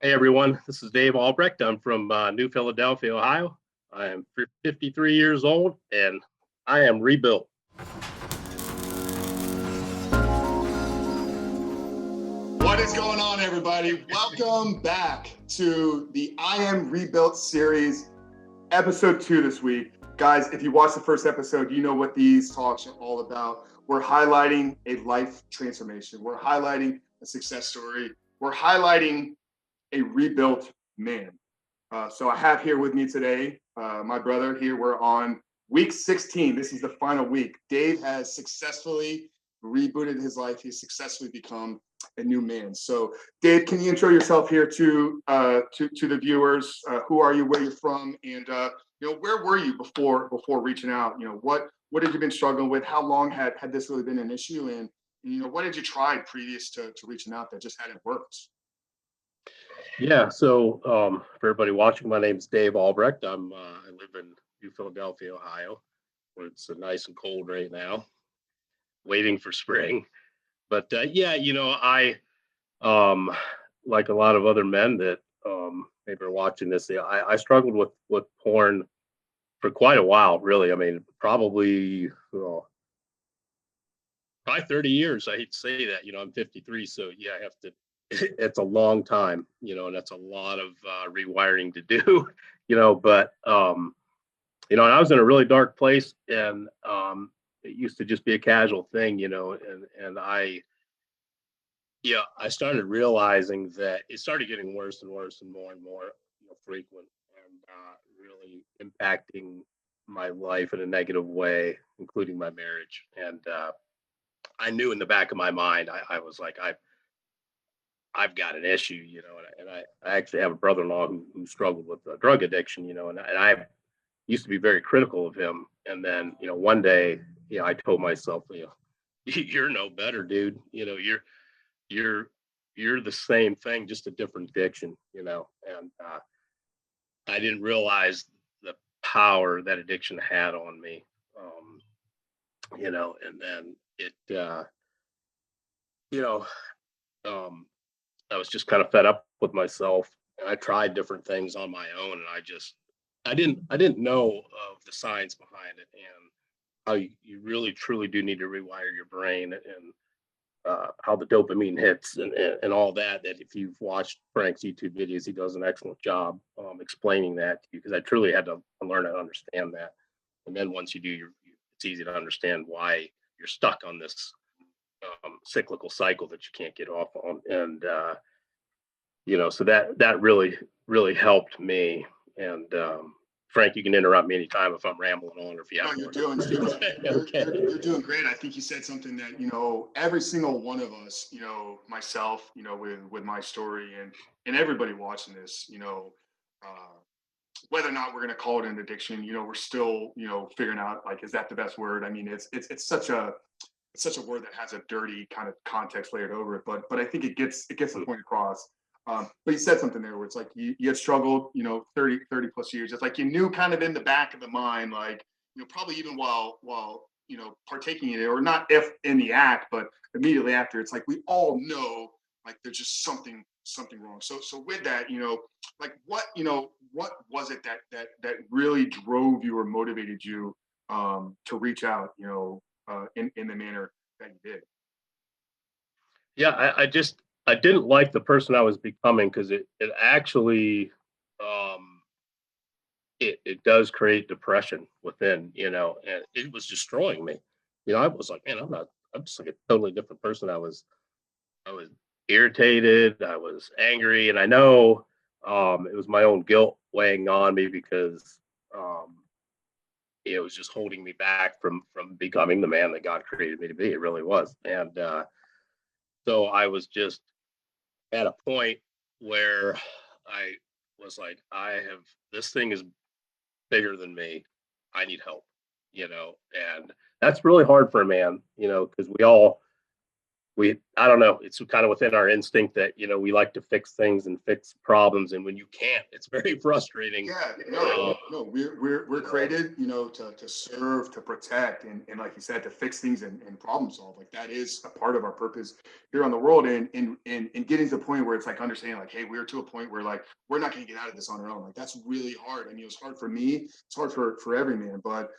Hey everyone, this is Dave Albrecht. I'm from New Philadelphia, Ohio. I am 53 years old and I am rebuilt. What is going on, everybody? Welcome back to the I Am Rebuilt series, episode 2 this week. Guys, if you watched the first episode, you know what these talks are all about. We're highlighting a life transformation. We're highlighting a success story. We're highlighting a rebuilt man. So I have here with me today, my brother here. We're on week 16. This is the final week. Dave has successfully rebooted his life. He's successfully become a new man. So, Dave, can you intro yourself here to the viewers? Who are you? Where you're from? And where were you before reaching out? What had you been struggling with? How long had this really been an issue? And what had you tried previous to reaching out that just hadn't worked? For everybody watching, my name is Dave Albrecht. I live in New Philadelphia, Ohio, where it's nice and cold right now, waiting for spring. But I um, like a lot of other men that maybe are watching this. I struggled with porn for quite a while, really. I mean, probably 30 years. I hate to say that. I'm 53, so yeah, I have to. It's a long time, and that's a lot of rewiring to do, But and I was in a really dark place, and it used to just be a casual thing, and I started realizing that it started getting worse and worse and more frequent, and really impacting my life in a negative way, including my marriage. And I knew in the back of my mind, I was like, I've got an issue, I actually have a brother-in-law who struggled with drug addiction, and I used to be very critical of him. And then, one day, I told myself, you're no better, dude. You're you're the same thing, just a different addiction, And I didn't realize the power that addiction had on me, and then you know, um, I was just kind of fed up with myself, and I tried different things on my own, and I didn't know of the science behind it and how you really truly do need to rewire your brain and how the dopamine hits and all that. That if you've watched Frank's YouTube videos, he does an excellent job explaining that to you, because I truly had to learn and understand that. And then once you do, it's easy to understand why you're stuck on this cyclical cycle that you can't get off on. And so that really helped me. And Frank, you can interrupt me anytime if I'm rambling on or if you No, have you're more. doing you're, Okay. you're doing great. I think you said something that every single one of us, myself, with my story and everybody watching this, uh, whether or not we're going to call it an addiction, we're still figuring out, like, is that the best word? I mean, it's such a word that has a dirty kind of context layered over it, but I think it gets the point across. But you said something there where it's like you had struggled, 30 plus years. It's like you knew kind of in the back of the mind, like, probably even while partaking in it, or not if in the act, but immediately after, it's like we all know, like, there's just something wrong. So with that, like, what was it that really drove you or motivated you to reach out, in the manner that you did? Yeah, I didn't like the person I was becoming, because it actually um, it does create depression within, and it was destroying me. I was like, man, I'm just like a totally different person. I was irritated, I was angry, and I know it was my own guilt weighing on me, because um, it was just holding me back from becoming the man that God created me to be. It really was. And so I was just at a point where I was like, this thing is bigger than me. I need help, and that's really hard for a man, because we all I don't know, it's kind of within our instinct that, we like to fix things and fix problems. And when you can't, it's very frustrating. Yeah, Uh, no, we're created, to serve, to protect, and like you said, to fix things and problem solve. Like that is a part of our purpose here on the world, and getting to the point where it's like understanding, like, hey, we're to a point where like we're not going to get out of this on our own. Like that's really hard. I mean, it's hard for me. It's hard for every man, but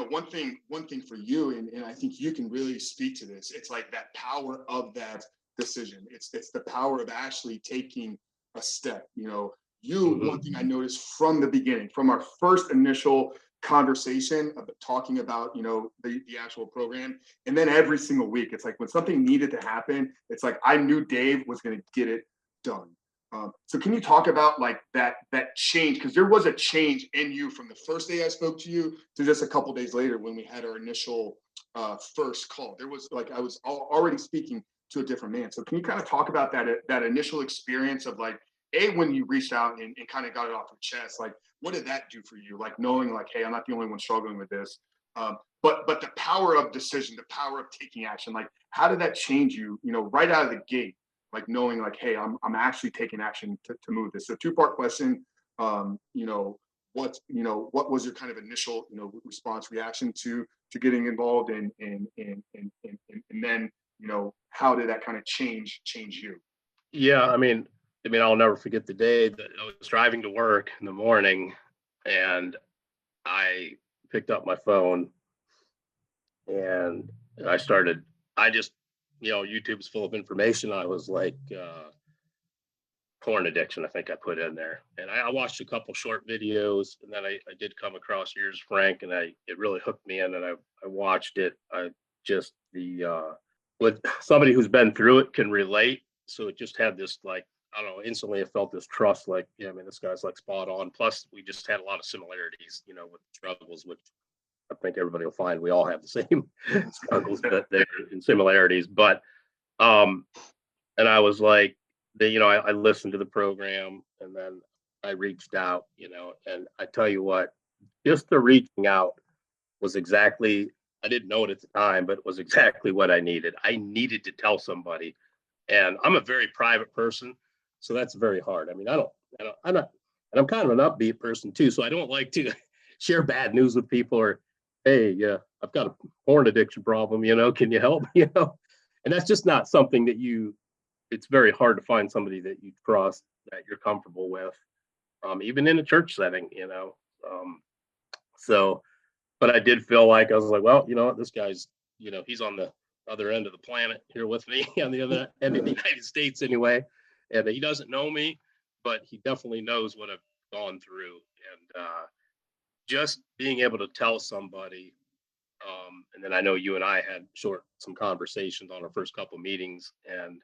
one thing for you, and I think you can really speak to this. It's like that power of that decision. It's the power of actually taking a step. One thing I noticed from the beginning, from our first initial conversation of talking about, the actual program, and then every single week, it's like when something needed to happen, it's like I knew Dave was going to get it done. So can you talk about like that change? Because there was a change in you from the first day I spoke to you to just a couple days later when we had our initial first call. There was like I was already speaking to a different man. So can you kind of talk about that initial experience of like when you reached out and kind of got it off your chest? Like what did that do for you? Like knowing like, hey, I'm not the only one struggling with this. But the power of decision, the power of taking action, like how did that change you? Right out of the gate, like knowing like, hey, I'm actually taking action to move this. So two-part question. Um, you know, what was your kind of initial, response reaction to getting involved and then, how did that kind of change you? yeah, I'll never forget the day that I was driving to work in the morning, and I picked up my phone and I started. I just, YouTube's full of information. I was like, porn addiction, I think I put in there. And I watched a couple short videos, and then I did come across yours, Frank, and it really hooked me in, and I watched it. I just with somebody who's been through it can relate. So it just had this like, I don't know, instantly I felt this trust, like, yeah, this guy's like spot on. Plus we just had a lot of similarities, with struggles, which I think everybody will find we all have the same struggles, but there in similarities. But um and I was like, I listened to the program, and then I reached out, and I tell you what, just the reaching out was exactly, I didn't know it at the time, but it was exactly what I needed. I needed to tell somebody. And I'm a very private person. So that's very hard. I'm not, and I'm kind of an upbeat person too. So I don't like to share bad news with people, or, hey, yeah, I've got a porn addiction problem, can you help? And that's just not something that it's very hard to find somebody that you trust, that you're comfortable with, even in a church setting, Um, so, but I did feel like I was like, well, what, this guy's, he's on the other end of the planet here with me on the other end of the United States anyway. And he doesn't know me, but he definitely knows what I've gone through. And just being able to tell somebody, and then I know you and I had some conversations on our first couple meetings, and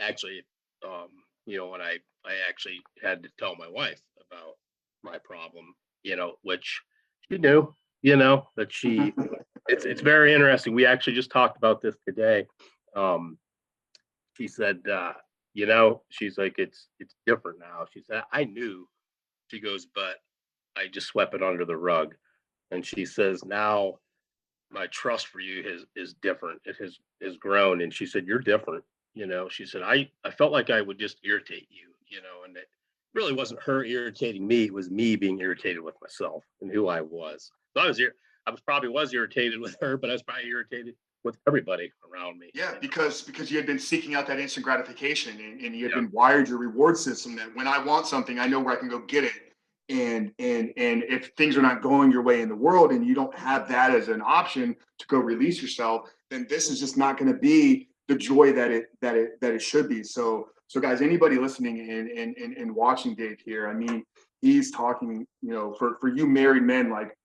actually, when I actually had to tell my wife about my problem, which she knew, that it's very interesting. We actually just talked about this today. Um, she said, she's like, it's different now. She said, I knew. She goes, but I just swept it under the rug. And she says, now my trust for you is different. It has grown. And she said, you're different. She said, I felt like I would just irritate you, and it really wasn't her irritating me. It was me being irritated with myself and who I was. So I probably was irritated with her, but I was probably irritated with everybody around me. Yeah, because you had been seeking out that instant gratification, and you had Yeah. been wired your reward system that when I want something, I know where I can go get it. And if things are not going your way in the world and you don't have that as an option to go release yourself, then this is just not going to be the joy that it should be. So guys, anybody listening and watching Dave here, I mean, he's talking, for you married men, like,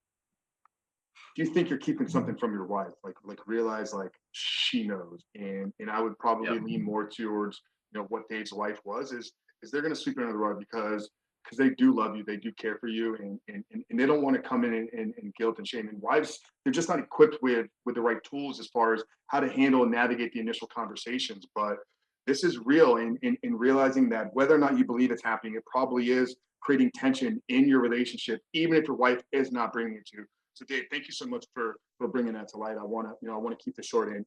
do you think you're keeping something from your wife? Like realize like she knows. And I would Yeah. probably lean more towards, what Dave's wife is they're gonna sweep it under the rug because they do love you, they do care for you, and they don't want to come in and guilt and shame. And wives, they're just not equipped with the right tools as far as how to handle and navigate the initial conversations. But this is real, in realizing that whether or not you believe it's happening, it probably is creating tension in your relationship, even if your wife is not bringing it to you. So Dave, thank you so much for bringing that to light. I want to keep this short and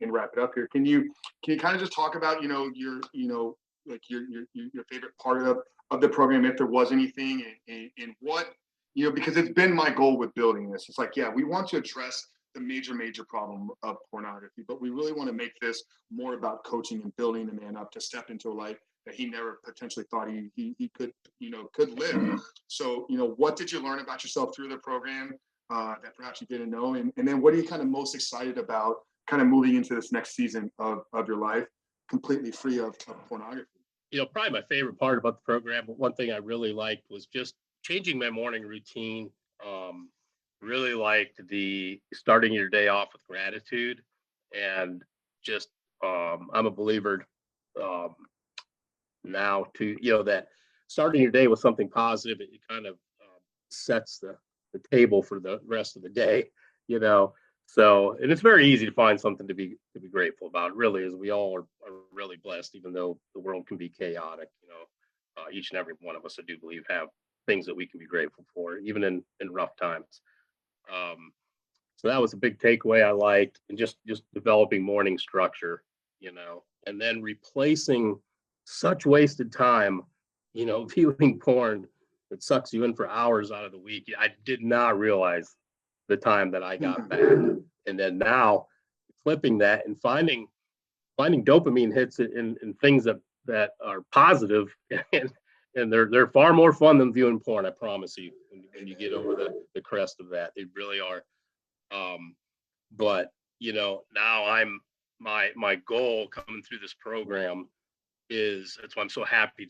wrap it up here. Can you kind of just talk about your like your favorite part of the program, if there was anything, and what, because it's been my goal with building this. It's like, yeah, we want to address the major problem of pornography, but we really want to make this more about coaching and building the man up to step into a life that he never potentially thought he could live. So, what did you learn about yourself through the program that perhaps you didn't know? And then what are you kind of most excited about kind of moving into this next season of your life, completely free of pornography? Probably my favorite part about the program, but one thing I really liked was just changing my morning routine. Really liked the starting your day off with gratitude, and just I'm a believer now to that starting your day with something positive, it kind of sets the table for the rest of the day. So, and it's very easy to find something to be grateful about. It really is. We all are really blessed, even though the world can be chaotic. Each and every one of us, I do believe, have things that we can be grateful for, even in rough times. So that was a big takeaway I liked, and just developing morning structure, and then replacing such wasted time, viewing porn that sucks you in for hours out of the week. I did not realize the time that I got back. And then now flipping that and finding dopamine hits in things that are positive, and they're far more fun than viewing porn. I promise you, when you get over the crest of that, they really are. But now my goal coming through this program that's why I'm so happy.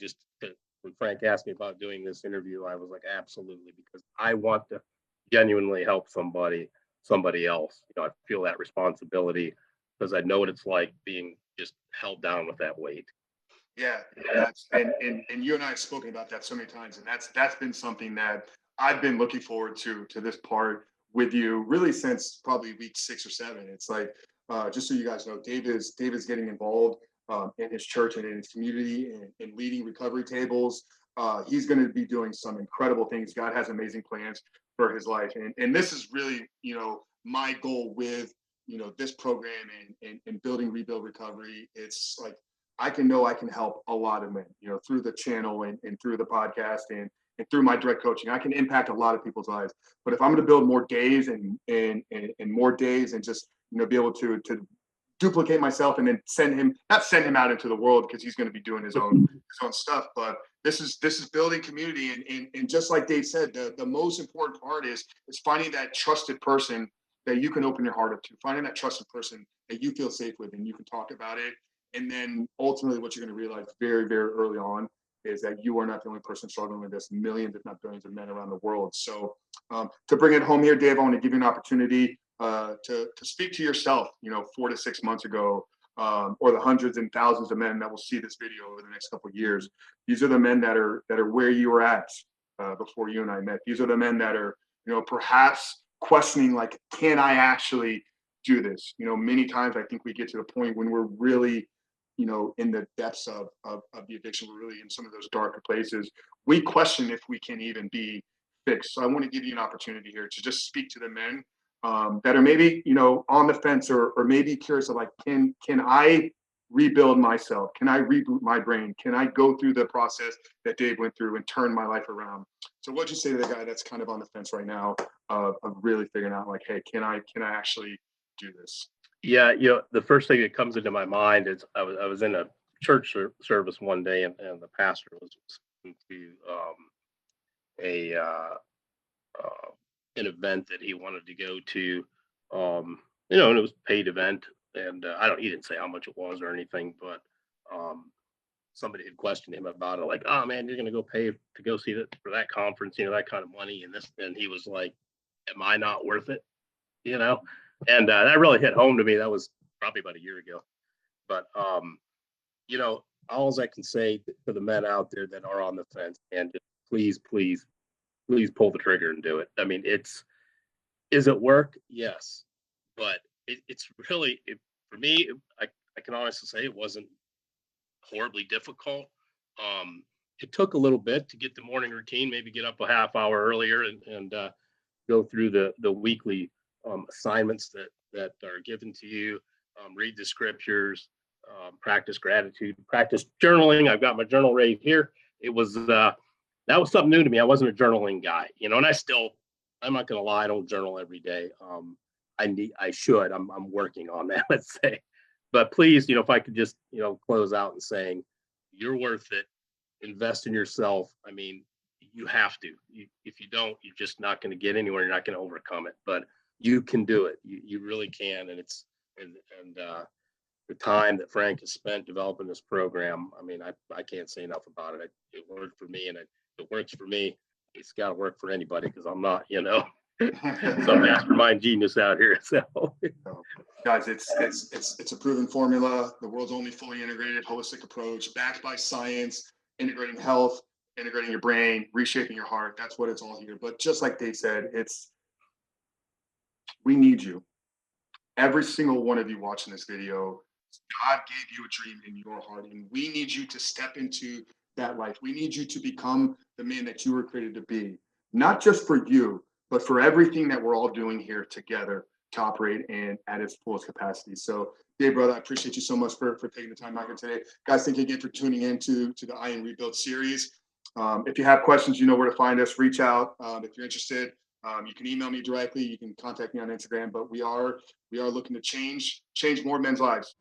When Frank asked me about doing this interview, I was like, absolutely, because I want to genuinely help somebody else. I feel that responsibility because I know what it's like being just held down with that weight. Yeah, and you and I have spoken about that so many times, and that's been something that I've been looking forward to this part with you really since probably week 6 or 7. It's like, just so you guys know, Dave is getting involved in his church and in his community and leading recovery tables. He's going to be doing some incredible things. God has amazing plans for his life, and this is really my goal with this program and building Rebuild Recovery. It's like I can help a lot of men, through the channel and through the podcast and through my direct coaching. I can impact a lot of people's lives. But if I'm going to build more days and more days and just be able to duplicate myself and then not send him out into the world, because he's going to be doing his own stuff, but this is building community. And just like Dave said, the most important part is finding that trusted person that you can open your heart up to, finding that trusted person that you feel safe with and you can talk about it. And then ultimately what you're going to realize very, very early on is that you are not the only person struggling with this. Millions, if not billions, of men around the world. So to bring it home here, Dave, I want to give you an opportunity to speak to yourself, 4 to 6 months ago, or the hundreds and thousands of men that will see this video over the next couple of years. These are the men that are where you were at before you and I met. These are the men that are, perhaps questioning, like, can I actually do this? Many times I think we get to the point when we're really, in the depths of the addiction, we're really in some of those darker places. We question if we can even be fixed. So I want to give you an opportunity here to just speak to the men that are maybe, on the fence or maybe curious of, like, can I rebuild myself? Can I reboot my brain? Can I go through the process that Dave went through and turn my life around? So what'd you say to the guy that's kind of on the fence right now of really figuring out, like, hey, can I actually do this? Yeah, the first thing that comes into my mind is I was in a church service one day, and the pastor was to a an event that he wanted to go to, and it was a paid event, and he didn't say how much it was or anything, but somebody had questioned him about it, like, oh man, you're gonna go pay to go see that for that conference, that kind of money, and he was like, am I not worth it? And that really hit home to me. That was probably about a year ago. But all I can say to the men out there that are on the fence, and just please pull the trigger and do it. I mean, is it work? Yes, but it's really, for me, I can honestly say it wasn't horribly difficult. It took a little bit to get the morning routine, maybe get up a half hour earlier and go through the weekly assignments that are given to you, read the scriptures, practice gratitude, practice journaling. I've got my journal right here. It was that was something new to me. I wasn't a journaling guy, and I'm not gonna lie, I don't journal every day. I should. I'm working on that, let's say. But please, if I could just, close out and saying, you're worth it. Invest in yourself. I mean, you have to. If you don't, you're just not going to get anywhere. You're not going to overcome it. But you can do it. You really can. And the time that Frank has spent developing this program, I mean, I can't say enough about it. It worked for me, and if it works for me, it's got to work for anybody, because I'm not, some mastermind genius out here. So, guys, it's a proven formula. The world's only fully integrated, holistic approach, backed by science, integrating health, integrating your brain, reshaping your heart. That's what it's all here. But just like Dave said, we need you. Every single one of you watching this video, God gave you a dream in your heart, and we need you to step into that life. We need you to become the man that you were created to be, not just for you, but for everything that we're all doing here together to operate and at its fullest capacity. So, Dave, brother, I appreciate you so much for taking the time out here today. Guys, thank you again for tuning in to the I Am Rebuild series. If you have questions, you know where to find us. Reach out if you're interested. You can email me directly. You can contact me on Instagram. But we are looking to change more men's lives.